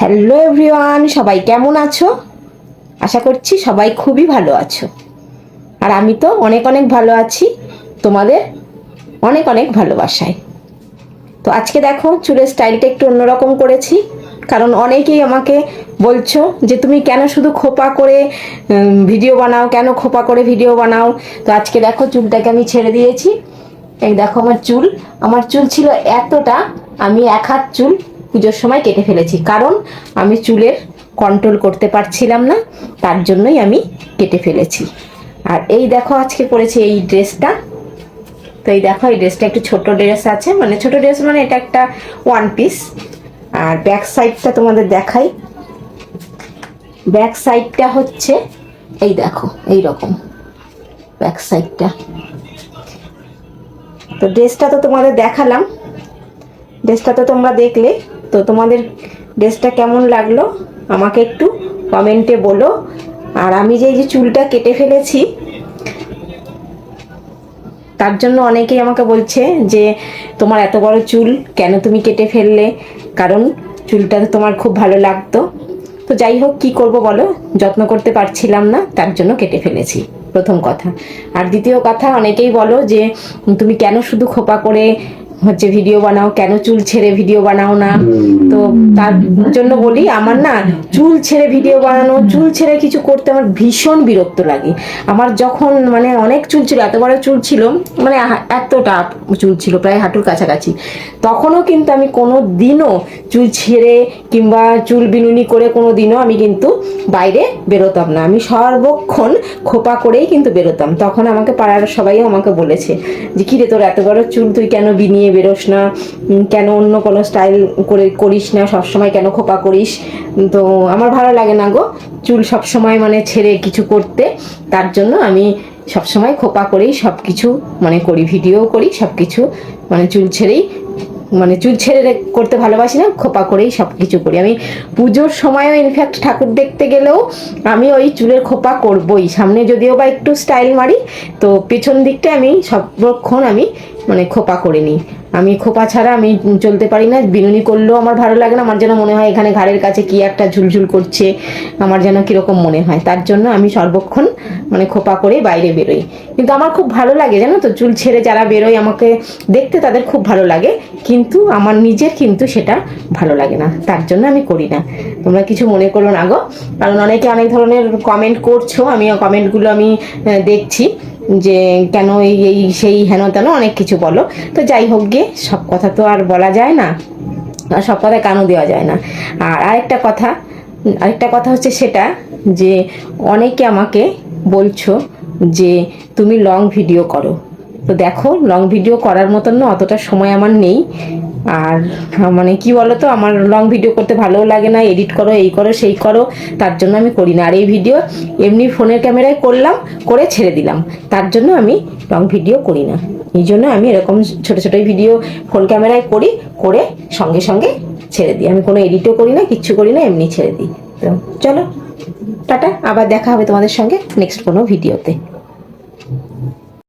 Hello everyone, সবাই কেমন আছো? আশা করছি সবাই খুবই ভালো আছো। আর আমি তো অনেক অনেক ভালো আছি তোমাদের অনেক অনেক ভালোবাসায়। তো আজকে দেখো চুলের স্টাইলটা একটু অন্যরকম করেছি, কারণ অনেকেই আমাকে বলছো যে তুমি কেন শুধু খোপা করে ভিডিও বানাও, কেন খোপা করে ভিডিও বানাও। তো আজকে দেখো চুলটাকে আমি ছেড়ে দিয়েছি। এই দেখো আমার চুল ছিল এতটা, আমি এক হাত চুল পুজোর সময় কেটে ফেলেছি, কারণ আমি চুলের কন্ট্রোল করতে পারছিলাম না, তার জন্যই আমি কেটে ফেলেছি। আর এই দেখো আজকে পরেছি এই ড্রেসটা। তো এই দেখো এই ড্রেসটা একটু ছোট ড্রেস আছে, মানে ছোট ড্রেস মানে এটা একটা ওয়ান পিস। আর ব্যাক সাইডটা তোমাদের দেখাই। ব্যাক সাইডটা হচ্ছে এই দেখো এই রকম ব্যাক সাইডটা। তো ড্রেসটা তো তোমাদের দেখালাম, ড্রেসটা তো তোমরা দেখলে। তো তোমাদের ড্রেসটা কেমন লাগলো আমাকে একটু কমেন্টে বলো। আর আমি যে এই যে চুলটা কেটে ফেলেছি, তার জন্য অনেকেই আমাকে বলছে যে তোমার এত বড় চুল কেন তুমি কেটে ফেললে, কারণ চুলটা তো তোমার খুব ভালো লাগতো। তো যাই হোক, কি করব বলো, যত্ন করতে পারছিলাম না, তার জন্য কেটে ফেলেছি, প্রথম কথা। আর দ্বিতীয় কথা, অনেকেই বলো যে তুমি কেন শুধু খোপা করে ভিডিও বানাও, কেন চুল ছেড়ে ভিডিও বানাও না। তো তার জন্য বলি, আমার না চুল ছেড়ে ভিডিও বানানো, চুল ছেড়ে কিছু করতে আমার ভীষণ বিরক্ত লাগে। আমার যখন মানে অনেক চুল ছিল, এত বড় চুল ছিল, মানে এতটা চুল ছিল প্রায় হাঁটুর কাছাকাছি, তখনও কিন্তু আমি কোনো দিনও চুল ছেড়ে কিংবা চুল বিনুনি করে কোনো দিনও আমি কিন্তু বাইরে বেরোতাম না। আমি সর্বক্ষণ খোপা করেই কিন্তু বেরোতাম। তখন আমাকে পাড়ার সবাই আমাকে বলেছে যে কিরে তোর এত বড় চুল, তুই কেন বিনিয়ে বেরোস না, কেন অন্য কোনো স্টাইল করে করিস না, সবসময় কেন খোপা করিস। তো আমার ভালো লাগে না গো চুল সবসময় মানে ছেড়ে কিছু করতে, তার জন্য আমি সবসময় খোপা করেই সব কিছু মানে করি, ভিডিও করি সব কিছু, মানে চুল ছেড়েই, মানে চুল ছেড়ে করতে ভালোবাসি না, খোপা করেই সব কিছু করি। আমি পুজোর সময়ও ইনফ্যাক্ট ঠাকুর দেখতে গেলেও আমি ওই চুলের খোপা করবই, সামনে যদিও বা একটু স্টাইল মারি, তো পেছন দিকটা আমি সবক্ষণ আমি মানে খোপা করে নিই। আমি খোপা ছাড়া আমি চলতে পারি না, বিনুনি করলেও আমার ভালো লাগে না, আমার যেন মনে হয় এখানে ঘাড়ের কাছে কি একটা ঝুলঝুল করছে, আমার যেন কিরকম মনে হয়। তার জন্য আমি সর্বক্ষণ মানে খোপা করে বাইরে বেরোই। কিন্তু আমার খুব ভালো লাগে জানো তো, চুল ছেড়ে যারা বেরোয় আমাকে দেখতে তাদের খুব ভালো লাগে, কিন্তু আমার নিজের কিন্তু সেটা ভালো লাগে না, তার জন্য আমি করি না। তোমরা কিছু মনে করো না গো, কারণ অনেকে অনেক ধরনের কমেন্ট করছো, আমি কমেন্টগুলো আমি দেখছি যে কেন এই এই সেই হেন তেন অনেক কিছু বলো। তো যাই হোক গে, সব কথা তো আর বলা যায় না, আর সব কথা কানও দেওয়া যায় না। আর আরেকটা কথা হচ্ছে সেটা যে অনেকে আমাকে বলছো যে তুমি লং ভিডিও করো। তো দেখো, লং ভিডিও করার মতন না অতটা সময় আমার নেই। আর মানে কি বলতো, আমার লং ভিডিও করতে ভালোও লাগে না, এডিট করো, এই করো, সেই করো, তার জন্য আমি করি না। আর এই ভিডিও এমনি ফোনের ক্যামেরায় করলাম, করে ছেড়ে দিলাম, তার জন্য আমি লং ভিডিও করি না। এই জন্য আমি এরকম ছোট ছোট ভিডিও ফোন ক্যামেরায় করি, করে সঙ্গে সঙ্গে ছেড়ে দিই। আমি কোনো এডিটও করি না, কিচ্ছু করি না, এমনি ছেড়ে দিই। তো চলো টাটা, আবার দেখা হবে তোমাদের সঙ্গে নেক্সট কোনো ভিডিওতে।